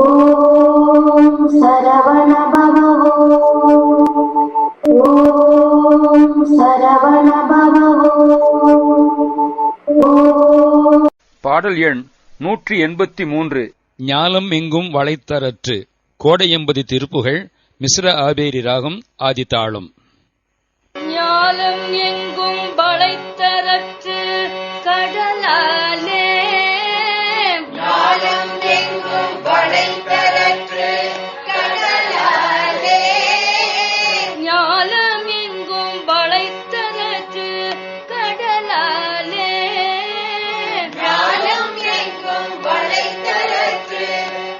ஓம் சரவண பவ. ஓம் சரவண பவ. பாடல் எண் 183. ஞாலம் எங்கும் வளைத்தரற்று. கோடையம்பதி திருப்புகழ். மிஸ்ர ஆபேரி ராகம், ஆதிதாளம். ஞாலம் எங்கும் வளைத்தரற்று கடலாலே, ஞாலம் எங்கும் வளைத்தரற்று கடலாலே, ஞாலம் எங்கும் வளைத்தரற்று கடலாலே, ஞாலம் எங்கும் வளைத்தரற்று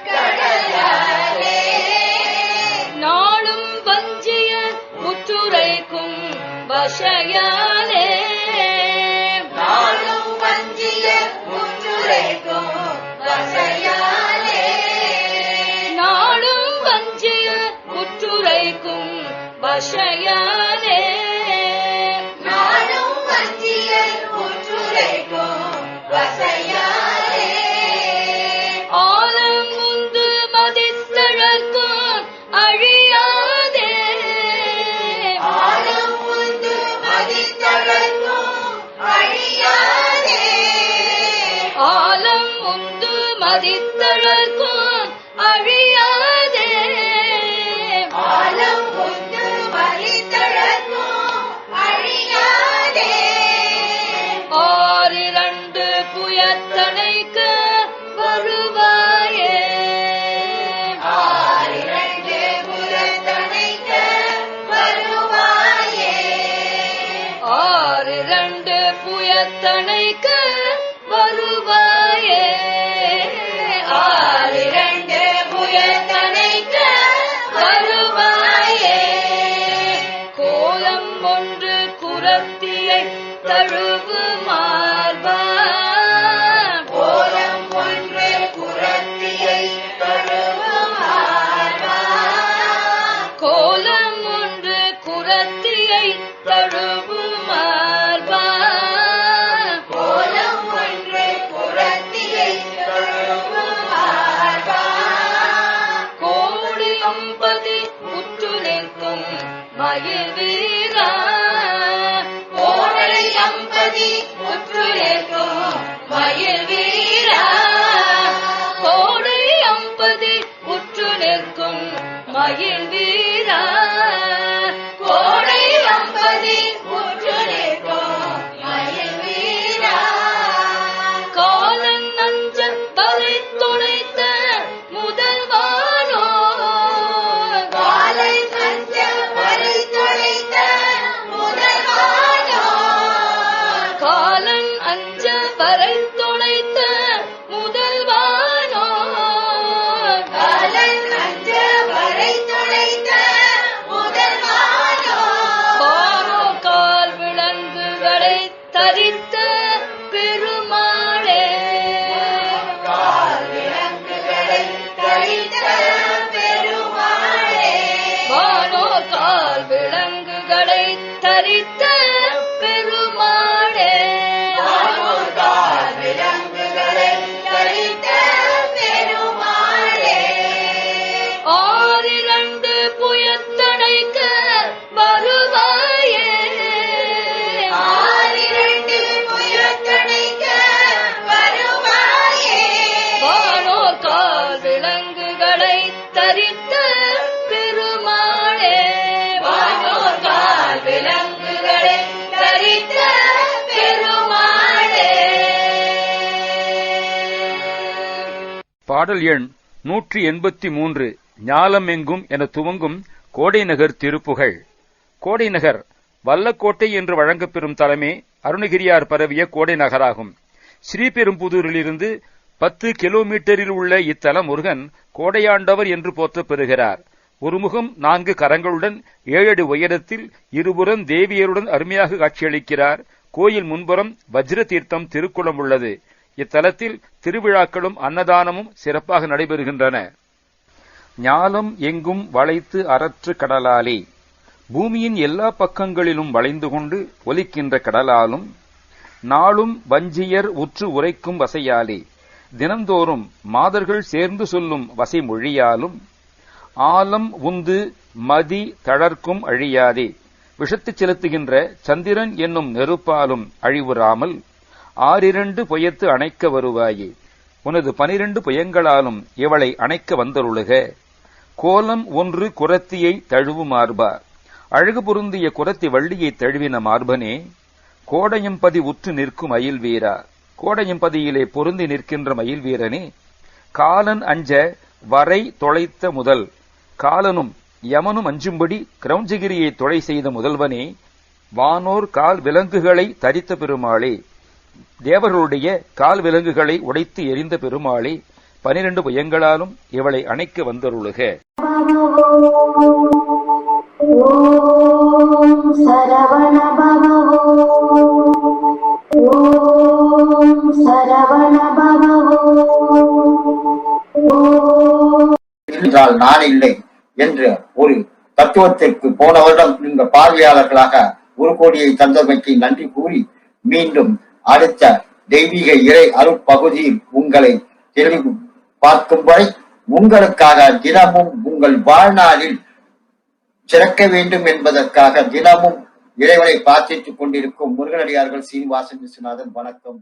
கடலாலே, நாளும் வஞ்சிய முற்றுரைக்கும் வசையாலே, நாளும் வஞ்சிய முற்றுரைக்கும் வசையாலே, நாளும் வஞ்சிய முற்றுரைக்கும் வசையாலே, நாளும் வஞ்சிய முற்றுரைக்கும் வசையாலே, ஆலம் முந்து மதித்தழக்கும் அழியாதே, ஆலம் முந்து மதித்தழக்கும் அழியாதே, ஆலம் முந்து மதித்தழக்கும் அழியாதே, ஆலம் முந்து மதித்தழக்கும் அழியாதே, ஆறிரண்டு புயத்தனைக்கு வருவாயே, ஆறிரண்டு புயத்தனைக்கு வருவாயே, ஆறிரண்டு புயத்தனைக்கு வருவாயே, ஆறிரண்டு புயத்தனைக்கு வருவாயே, கோலம் ஒன்று குரத்தியை தழுவு மார்பா, கோலம் ஒன்று குரத்தியை தழுவு மார்பா, கோலம் ஒன்று குரத்தியை தழுவு மார்பா, கோலம் ஒன்று குரத்தியை தழுவு மார்பா, கோடி அம்பதி உற்று நிற்கும் மயில் வீரா, கோடை அம்பதி உற்று நிற்கும் மயில் வீரா, கோடை அம்பதி உற்று நிற்கும் மயில் வீரா, கோடை அம்பதி உற்று நிற்கும் மயில் வீரா, காலன் நஞ்ச தலை துளைத்த முதல்வானோ, காலை நஞ்ச தலை துளைத்த முதல்வானோ, காலன் அஞ்ச வரை துளைத்த முதல்வானோ, காலன் அஞ்ச வரை துளைத்த முதல்வானோ, வானோ கால் விலங்குகளை தரித்த பெருமாளே, கால் விலங்குகளை தரித்த பெருமாளே, வானோ கால் விலங்குகளை தரித்த பெருமாளே, வானோ கால் விலங்குகளை தரித்த பெருமாளே, ஆறிரண்டு புயத்தனைக்க வருவாயே, ஆறிரண்டு புயத்தனைக்க வருவாயே, வானோ கால் விலங்குகளை தரித்த பெருமாளே, வானோ கால் விலங்குகளை தரித்த பெருமாளே. பாடல் எண் 183. ஞாலம் எங்கும் என துவங்கும் கோடைநகர் திருப்புகழ். கோடைநகர் வல்லக்கோட்டை என்று வழங்கப்பெறும் தலமே அருணகிரியார் பரவிய கோடை நகராகும். ஸ்ரீபெரும்புதூரிலிருந்து 10 கிலோமீட்டரில் உள்ள இத்தல முருகன் கோடையாண்டவர் என்று போற்றப் பெறுகிறார். ஒரு முகம் 4 கரங்களுடன் 7 அடி உயரத்தில் இருபுறம் தேவியருடன் அருமையாக காட்சியளிக்கிறார். கோயில் முன்புறம் வஜ்ர தீர்த்தம் திருக்குளம் உள்ளது. இத்தலத்தில் திருவிழாக்களும் அன்னதானமும் சிறப்பாக நடைபெறுகின்றன. ஞாலம் எங்கும் வளைத்து அரற்று கடலாலே. பூமியின் எல்லா பக்கங்களிலும் வளைந்து கொண்டு ஒலிக்கின்ற கடலாலும் நாளும் வஞ்சியர் உற்று உரைக்கும் வசையாலே தினந்தோறும் மாதர்கள் சேர்ந்து சொல்லும் வசைமொழியாலும் ஆலம் உந்து மதி தளர்க்கும் அழியாதே விஷத்துச் செலுத்துகின்ற சந்திரன் என்னும் நெருப்பாலும் அழிவுறாமல் 6 புயத்து அணைக்க வருவாயே உனது 12 புயங்களாலும் இவளை அணைக்க வந்தருளுக. கோலம் 1 குரத்தியை தழுவு மார்பா அழகு பொருந்திய குரத்தி வள்ளியை தழுவின மார்பனே கோடையம்பதி உற்று நிற்கும் மயில் வீரா கோடையம்பதியிலே பொருந்தி நிற்கின்ற மயில் வீரனே காலன் அஞ்ச வரை தொலைத்த முதல் காலனும் யமனும் அஞ்சும்படி கிரௌஞ்சகிரியை தொலை செய்த முதல்வனே வானோர் கால் விலங்குகளை தரித்த பெருமாளே தேவர்களுடைய கால் விலங்குகளை உடைத்து எரிந்த பெருமாளே 12 புயங்களாலும் இவளை அணைக்க வந்தருளுக. ஓம் சரவண பவ ஓம் சரவண பவ என்றால் நான் இல்லை என்ற ஒரு தத்துவத்திற்கு போன வருடம் இந்த பார்வையாளர்களாக 1 கோடியை தந்தமைக்கு நன்றி கூறி மீண்டும் அடுத்த தெய்வீக இறை அருட்பகுதியில் உங்களை தெளிவு பார்க்கும் வரை உங்களுக்காக தினமும் உங்கள் வாழ்நாளில் சிறக்க வேண்டும் என்பதற்காக தினமும் இறைவனை பிரார்த்தித்துக் கொண்டிருக்கும் முருகனடியார்கள் சீனிவாசன் விஸ்வநாதன். வணக்கம்.